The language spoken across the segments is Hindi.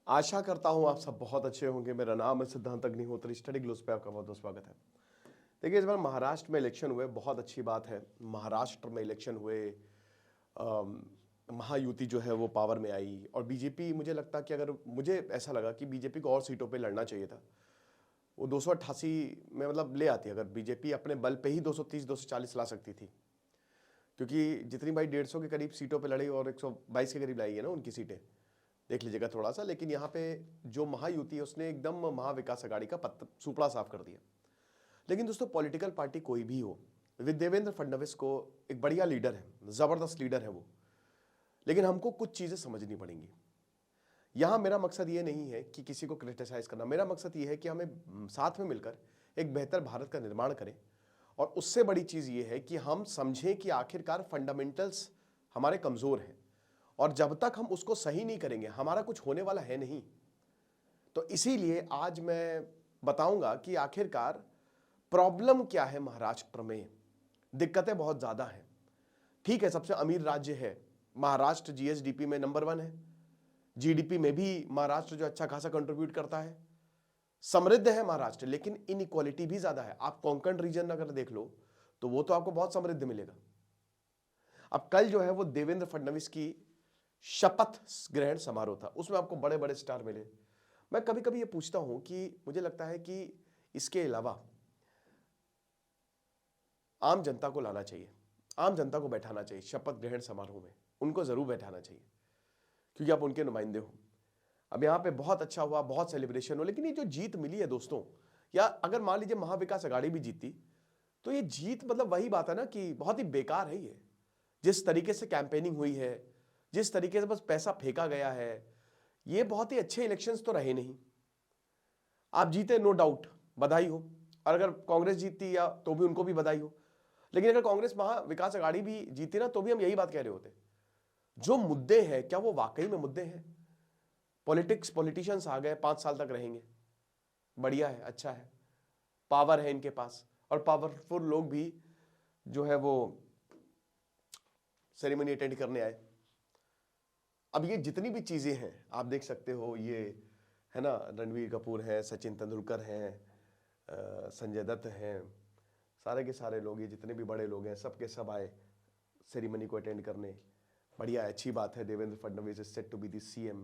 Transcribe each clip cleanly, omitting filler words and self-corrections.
आशा करता हूं आप सब बहुत अच्छे होंगे। मेरा नाम है सिद्धांत अग्निहोत्री। स्टडी ग्लोस पे आपका बहुत बहुत स्वागत है। देखिए, इस बार महाराष्ट्र में इलेक्शन हुए, बहुत अच्छी बात है। महाराष्ट्र में इलेक्शन हुए, अम, महायुति जो है वो पावर में आई और बीजेपी, मुझे लगता कि अगर मुझे ऐसा लगा कि बीजेपी को और सीटों पे लड़ना चाहिए था। वो 288 में मतलब ले आती, अगर बीजेपी अपने बल पे ही 230 240 ला सकती थी, क्योंकि जितनी भाई 150 के करीब सीटों पे लड़ी और 122 के करीब लाई है ना उनकी सीटें, देख लीजिएगा थोड़ा सा। लेकिन यहाँ पे जो महायुति है उसने एकदम महाविकास अघाड़ी का सुपड़ा साफ कर दिया। लेकिन दोस्तों, पॉलिटिकल पार्टी कोई भी हो, देवेंद्र फडणवीस को एक बढ़िया लीडर है, जबरदस्त लीडर है वो, लेकिन हमको कुछ चीजें समझनी पड़ेंगी। यहां मेरा मकसद ये नहीं है कि किसी को क्रिटिसाइज करना, मेरा मकसद ये है कि हमें साथ में मिलकर एक बेहतर भारत का निर्माण करें। और उससे बड़ी चीज ये है कि हम समझें कि आखिरकार फंडामेंटल्स हमारे कमजोर हैं, और जब तक हम उसको सही नहीं करेंगे हमारा कुछ होने वाला है नहीं। तो इसीलिए आज मैं बताऊंगा कि आखिरकार प्रॉब्लम क्या है महाराष्ट्र में। दिक्कतें बहुत ज्यादा हैं। ठीक है, सबसे अमीर राज्य है महाराष्ट्र, जीएसडीपी में नंबर 1 है, जीडीपी में भी महाराष्ट्र जो अच्छा खासा कंट्रीब्यूट करता है, समृद्ध है महाराष्ट्र, लेकिन इनइक्वालिटी भी ज्यादा है। आप कोंकण रीजन अगर देख लो तो वो तो आपको बहुत समृद्ध मिलेगा। अब कल जो है वो देवेंद्र फडणवीस की शपथ ग्रहण समारोह था, उसमें आपको बड़े बड़े स्टार मिले। मैं कभी कभी ये पूछता हूं कि मुझे लगता है कि इसके अलावा आम जनता को लाना चाहिए, आम जनता को बैठाना चाहिए शपथ ग्रहण समारोह में, उनको जरूर बैठाना चाहिए, क्योंकि आप उनके नुमाइंदे हो। अब यहां पे बहुत अच्छा हुआ, बहुत सेलिब्रेशन हो, लेकिन ये जो जीत मिली है दोस्तों, या अगर मान लीजिए महाविकास अघाड़ी भी जीतती, तो ये जीत मतलब वही बात है ना कि बहुत ही बेकार है ये। जिस तरीके से कैंपेनिंग हुई है, जिस तरीके से बस पैसा फेंका गया है, ये बहुत ही अच्छे इलेक्शंस तो रहे नहीं। आप जीते, नो डाउट, बधाई हो। और अगर कांग्रेस जीतती या तो भी उनको भी बधाई हो। लेकिन अगर कांग्रेस महाविकास अघाड़ी भी जीती ना, तो भी हम यही बात कह रहे होते। जो मुद्दे हैं, क्या वो वाकई में मुद्दे हैं? पॉलिटिशियंस आ गए, 5 साल तक रहेंगे, बढ़िया है, अच्छा है, पावर है इनके पास, और पावरफुल लोग भी जो है वो सेरेमनी अटेंड करने आए। अब ये जितनी भी चीजें हैं आप देख सकते हो, ये है ना, रणवीर कपूर है, सचिन तेंदुलकर हैं, संजय दत्त हैं, सारे के सारे लोग, ये जितने भी बड़े लोग हैं, सबके सब आए सेरेमनी को अटेंड करने। बढ़िया है, अच्छी बात है, Devendra Fadnavis is set to be the CM.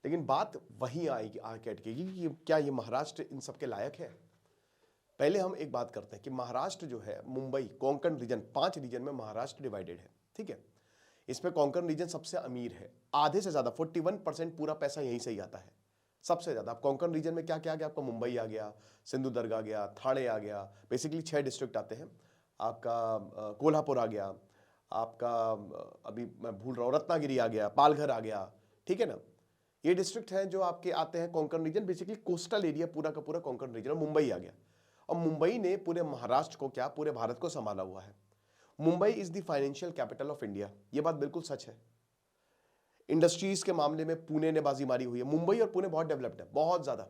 लेकिन बात वहीं आएगी आके अटकेगी कि क्या ये महाराष्ट्र इन सबके लायक है? पहले हम एक बात करते हैं कि महाराष्ट्र जो है, मुंबई, कोंकण रीजन, 5 रीजन में महाराष्ट्र डिवाइडेड है, ठीक है। इसमें कोंकण रीजन सबसे अमीर है, आधे से ज्यादा 41% पूरा पैसा यहीं से ही आता है, सबसे ज्यादा। अब कोंकण रीजन में क्या क्या आ गया आपका? मुंबई आ गया, सिंधुदुर्ग आ गया, ठाणे आ गया, बेसिकली 6 डिस्ट्रिक्ट आते हैं आपका। कोल्हापुर आ गया आपका, अभी मैं भूल रहा हूँ, रत्नागिरी आ गया, पालघर आ गया, ठीक है ना। ये डिस्ट्रिक्ट हैं जो आपके आते हैं Konkan region, basically coastal area पूरा का पूरा कोंकण रीजन। और मुंबई आ गया, और मुंबई ने पूरे महाराष्ट्र को, क्या पूरे भारत को संभाला हुआ है। Mumbai is the financial capital of India, यह बात बिल्कुल सच है। इंडस्ट्रीज के मामले में पुणे ने बाजी मारी हुई है। मुंबई और पुणे बहुत डेवलप्ड है, बहुत ज्यादा।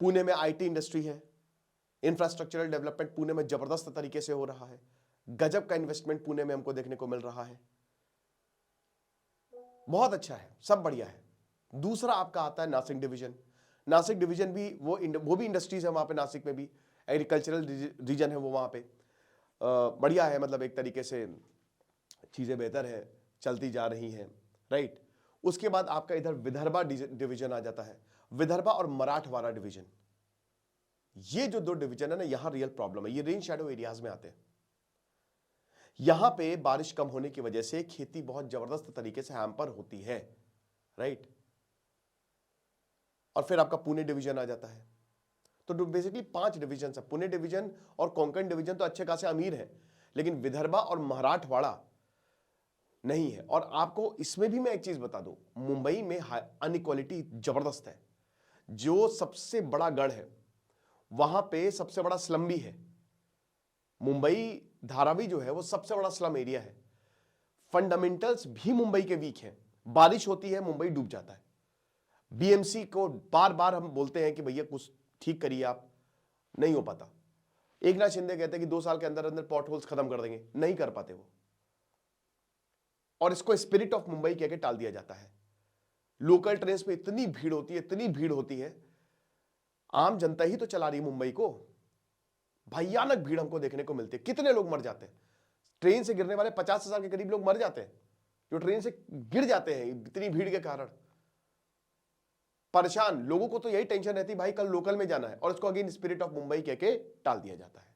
पुणे में आईटी इंडस्ट्री है, इंफ्रास्ट्रक्चरल डेवलपमेंट पुणे में जबरदस्त तरीके से हो रहा है, गजब का इन्वेस्टमेंट पुणे में हमको देखने को मिल रहा है, बहुत अच्छा है, सब बढ़िया है। दूसरा आपका आता है नासिक डिवीजन। नासिक डिवीजन भी वो भी इंडस्ट्रीज है वहां पे, नासिक में भी एग्रीकल्चरल रीजन है वो, वहां पे बढ़िया है, मतलब एक तरीके से चीजें बेहतर है, चलती जा रही हैं, राइट। उसके बाद आपका इधर विदर्भा डिवीजन आ जाता है, विदर्भा और मराठवाड़ा डिवीजन। ये जो 2 डिवीजन है ना, यहां रियल प्रॉब्लम है, ये रेन शैडो एरियाज में आते हैं। यहां पे बारिश कम होने की वजह से खेती बहुत जबरदस्त तरीके से हैम्पर होती है, राइट। और फिर आपका पुणे डिवीजन आ जाता है। तो बेसिकली 5 डिवीजन है, पुणे डिवीजन और कोंकण डिवीजन तो अच्छे खासे अमीर है, लेकिन विदर्भा और मराठवाड़ा नहीं है। और आपको इसमें भी मैं एक चीज बता दूं, मुंबई में अनइक्वालिटी जबरदस्त है। जो सबसे बड़ा गढ़ है वहां पे सबसे बड़ा स्लम भी है। मुंबई धारावी जो है वो सबसे बड़ा स्लम एरिया है। फंडामेंटल्स भी मुंबई के वीक हैं, बारिश होती है मुंबई डूब जाता है। बीएमसी को बार बार हम बोलते हैं कि भैया कुछ ठीक करिए, आप, नहीं हो पाता। एक नाथ शिंदे कहते हैं कि 2 साल के अंदर अंदर पॉट होल्स खत्म कर देंगे, नहीं कर पाते वो, और इसको स्पिरिट ऑफ मुंबई कह के टाल दिया जाता है। लोकल ट्रेन में इतनी भीड़ होती है, इतनी भीड़ होती है, आम जनता ही तो चला रही मुंबई को, भयानक भीड़ हमको देखने को मिलती है। कितने लोग मर जाते हैं ट्रेन से गिरने वाले, 50,000 के करीब लोग मर जाते हैं जो ट्रेन से गिर जाते हैं इतनी भीड़ के कारण। परेशान लोगों को तो यही टेंशन रहती, भाई कल लोकल में जाना है, और इसको अगेन स्पिरिट ऑफ मुंबई कह के टाल दिया जाता है,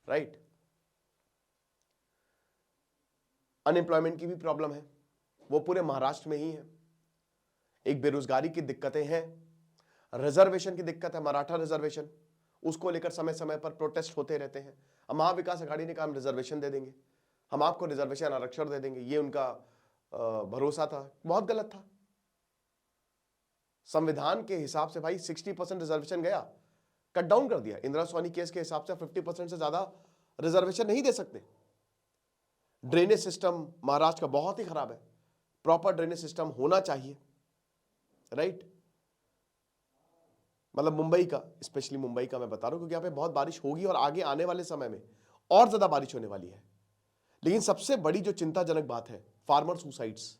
राइट। अनएम्प्लॉयमेंट की भी प्रॉब्लम है, वो पूरे महाराष्ट्र में ही है। एक बेरोजगारी की दिक्कतें हैं, रिजर्वेशन की दिक्कत है, मराठा रिजर्वेशन, उसको लेकर समय समय पर प्रोटेस्ट होते रहते हैं। महाविकास आघाड़ी ने कहा हम रिजर्वेशन दे देंगे, हम आपको रिजर्वेशन आरक्षण दे देंगे, ये उनका भरोसा था, बहुत गलत था। संविधान के हिसाब से भाई 60% रिजर्वेशन गया, कट डाउन कर दिया। इंदिरा सोनी केस के हिसाब से 50% से ज्यादा रिजर्वेशन नहीं दे सकते। ड्रेनेज सिस्टम महाराष्ट्र का बहुत ही खराब है, प्रॉपर ड्रेनेज सिस्टम होना चाहिए, राइट। मतलब मुंबई का, स्पेशली मुंबई का मैं बता रहा हूं क्योंकि यहां पे बहुत बारिश होगी और आगे आने वाले समय में और ज्यादा बारिश होने वाली है। लेकिन सबसे बड़ी जो चिंताजनक बात है, फार्मर सुसाइड्स।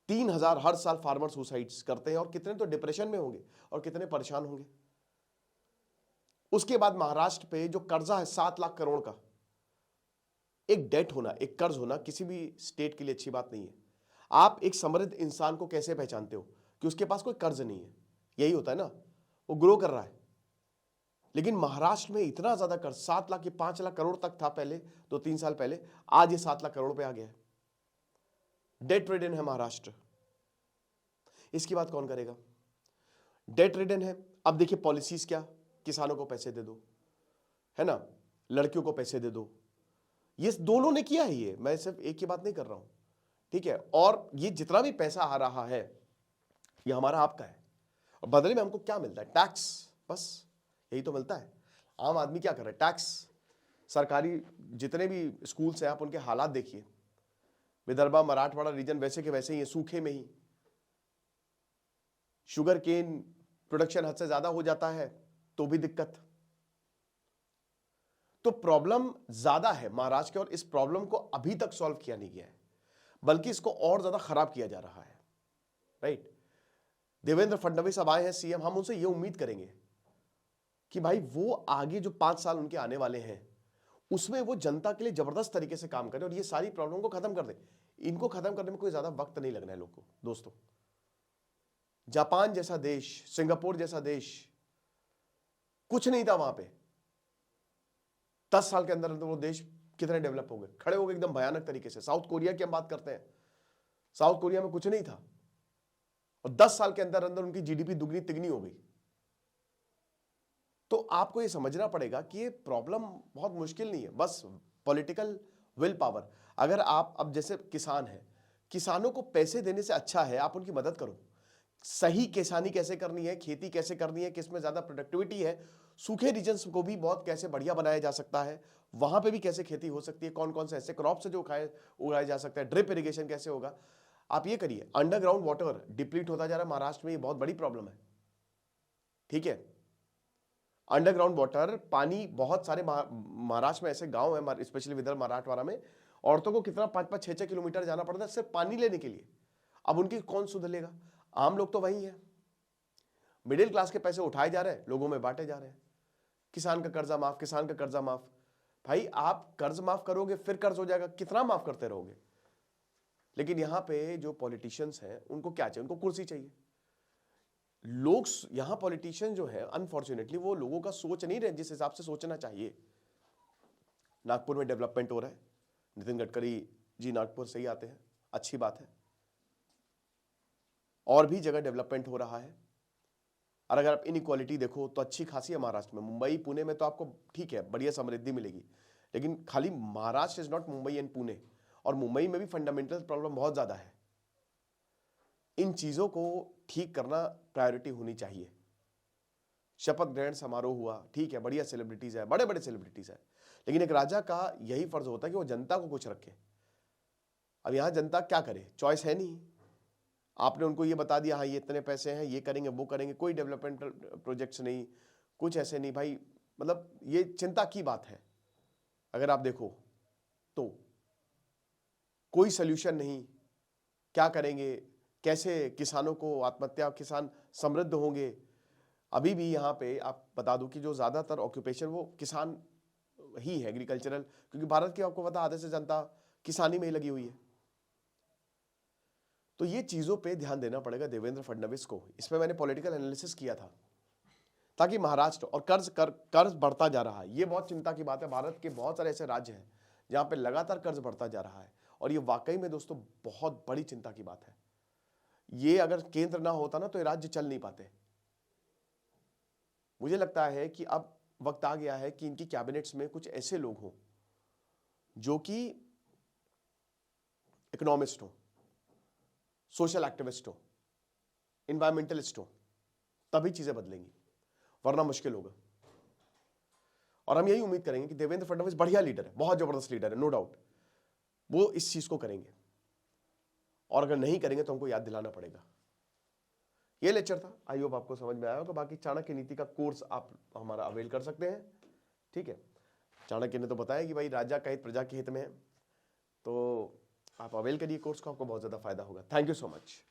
3,000 हर साल फार्मर सुसाइड्स करते हैं, और कितने तो डिप्रेशन में होंगे और कितने परेशान होंगे। उसके बाद महाराष्ट्र पे जो कर्जा है 7 लाख करोड़ का, एक डेट होना, एक कर्ज होना किसी भी स्टेट के लिए अच्छी बात नहीं है। आप एक समृद्ध इंसान को कैसे पहचानते हो कि उसके पास कोई कर्ज नहीं है? यही होता है ना, वो ग्रो कर रहा है। लेकिन महाराष्ट्र में इतना ज्यादा कर्ज, 7 लाख, 5 लाख करोड़ तक था पहले 2-3 साल पहले, आज ये 7 लाख करोड़ पे आ गया है। डेट रिडन है महाराष्ट्र, इसकी बात कौन करेगा? डेट रिडन है। अब देखिए पॉलिसीज क्या, किसानों को पैसे दे दो, है ना, लड़कियों को पैसे दे दो, ये दोनों ने किया है। ये मैं सिर्फ एक की बात नहीं कर रहा हूं, ठीक है। और ये जितना भी पैसा आ रहा है ये हमारा आपका है, और बदले में हमको क्या मिलता है? टैक्स, बस यही तो मिलता है। आम आदमी क्या कर रहा है? टैक्स। सरकारी जितने भी स्कूल्स हैं आप उनके हालात देखिए, विदर्भा मराठवाड़ा रीजन वैसे के वैसे ही है, सूखे में ही। शुगर केन प्रोडक्शन हद से ज्यादा हो जाता है तो भी दिक्कत। तो प्रॉब्लम ज्यादा है महाराष्ट्र के, और इस प्रॉब्लम को अभी तक सॉल्व किया नहीं गया है, बल्कि इसको और ज्यादा खराब किया जा रहा है, राइट। देवेंद्र फडणवीस अब आए हैं सीएम, हम उनसे ये उम्मीद करेंगे कि भाई वो आगे जो 5 साल उनके आने वाले हैं उसमें वो जनता के लिए जबरदस्त तरीके से काम करें और ये सारी प्रॉब्लम को खत्म कर दें। इनको खत्म करने में कोई ज्यादा वक्त नहीं लगना है लोग को, दोस्तों। जापान जैसा देश, सिंगापुर जैसा देश, कुछ नहीं था वहां पे, 10 साल के अंदर वो देश कितने डेवलप हो गए, खड़े हो गए एकदम भयानक तरीके से। साउथ कोरिया की हम बात करते हैं, साउथ कोरिया में कुछ नहीं था और 10 साल के अंदर अंदर उनकी जीडीपी दुगनी तिगनी हो गई। तो आपको ये समझना पड़ेगा कि ये प्रॉब्लम बहुत मुश्किल नहीं है, बस पॉलिटिकल विल पावर। अगर आप, अब जैसे किसान है, किसानों को पैसे देने से अच्छा है आप उनकी मदद करो। सही किसानी कैसे करनी है, खेती कैसे करनी है, किसमें ज्यादा प्रोडक्टिविटी है, सूखे रीजन्स को भी बहुत कैसे बढ़िया बनाया जा सकता है, वहां पे भी कैसे खेती हो सकती है, कौन कौन से ऐसे क्रॉप से जो उगाया जा सकता है, ड्रिप इरिगेशन कैसे होगा, आप ये करिए। अंडरग्राउंड वाटर डिप्लीट होता जा रहा है महाराष्ट्र में, ये बहुत बड़ी प्रॉब्लम है, ठीक है। अंडरग्राउंड वाटर, पानी, बहुत सारे महाराष्ट्र में ऐसे गांव है, स्पेशली विदर्भ मराठवाड़ा में, औरतों को कितना 5-5, 6-6 किलोमीटर जाना पड़ता है सिर्फ पानी लेने के लिए। अब उनकी कौन सुध लेगा? आम लोग तो वही है, मिडिल क्लास के पैसे उठाए जा रहे हैं, लोगों में बांटे जा रहे हैं। किसान का कर्जा माफ, किसान का कर्जा माफ। भाई आप कर्ज माफ करोगे फिर कर्ज हो जाएगा, कितना माफ करते रहोगे? लेकिन यहां पे जो पॉलिटिशियंस हैं उनको क्या चाहिए? उनको कुर्सी चाहिए। लोग यहां पॉलिटिशियन जो है अनफॉर्चुनेटली वो लोगों का सोच नहीं रहे जिस हिसाब से सोचना चाहिए। नागपुर में डेवलपमेंट हो रहा है, नितिन गडकरी जी नागपुर से ही आते हैं, अच्छी बात है। और भी जगह डेवलपमेंट हो रहा है। और अगर आप इनइक्वालिटी देखो तो अच्छी खासी है महाराष्ट्र में। मुंबई पुणे में तो आपको ठीक है बढ़िया समृद्धि मिलेगी, लेकिन खाली Maharashtra is not Mumbai and Pune. और मुंबई में भी फंडामेंटल प्रॉब्लम बहुत ज्यादा है। इन चीजों को ठीक करना प्रायोरिटी होनी चाहिए। शपथ ग्रहण समारोह हुआ, ठीक है, बढ़िया सेलिब्रिटीज है, बड़े बड़े सेलिब्रिटीज है, लेकिन एक राजा का यही फर्ज होता है कि वो जनता को कुछ रखे। अब यहां जनता क्या करे, चॉइस है नहीं। आपने उनको ये बता दिया हाँ ये इतने पैसे हैं, ये करेंगे वो करेंगे, कोई डेवलपमेंट प्रोजेक्ट्स नहीं, कुछ ऐसे नहीं। भाई मतलब ये चिंता की बात है। अगर आप देखो तो कोई सोल्यूशन नहीं, क्या करेंगे? कैसे किसानों को आत्महत्या, किसान समृद्ध होंगे। अभी भी यहाँ पे आप बता दूं कि जो ज़्यादातर ऑक्यूपेशन वो किसान ही है, एग्रीकल्चरल, क्योंकि भारत की आपको पता आधे से जनता किसानी में ही लगी हुई है। तो ये चीज़ों पे ध्यान देना पड़ेगा देवेंद्र फडणवीस को। इसमें मैंने पॉलिटिकल एनालिसिस किया था, ताकि महाराष्ट्र और कर्ज बढ़ता जा रहा है, ये बहुत चिंता की बात है। भारत के बहुत सारे ऐसे राज्य हैं जहाँ पे लगातार कर्ज बढ़ता जा रहा है, और ये वाकई में दोस्तों बहुत बड़ी चिंता की बात है। ये अगर केंद्र ना होता ना तो ये राज्य चल नहीं पाते। मुझे लगता है कि अब वक्त आ गया है कि इनकी कैबिनेट्स में कुछ ऐसे लोग हों जो कि इकोनॉमिस्ट हो, सोशल एक्टिविस्ट हो, इन्वायरमेंटलिस्ट हो, तभी चीजें बदलेंगी, वरना मुश्किल होगा। और हम यही उम्मीद करेंगे कि देवेंद्र फडणवीस बढ़िया लीडर है, बहुत जबरदस्त लीडर है, नो डाउट, वो इस चीज को करेंगे। और अगर नहीं करेंगे तो हमको याद दिलाना पड़ेगा। ये लेक्चर था, आई होप आपको समझ में आया होगा। बाकी चाणक्य नीति का कोर्स आप हमारा अवेल कर सकते हैं, ठीक है। चाणक्य ने तो बताया कि भाई राजा का हित प्रजा के हित में है, तो आप अवेल करिए कोर्स को, आपको बहुत ज्यादा फायदा होगा। Thank you so much.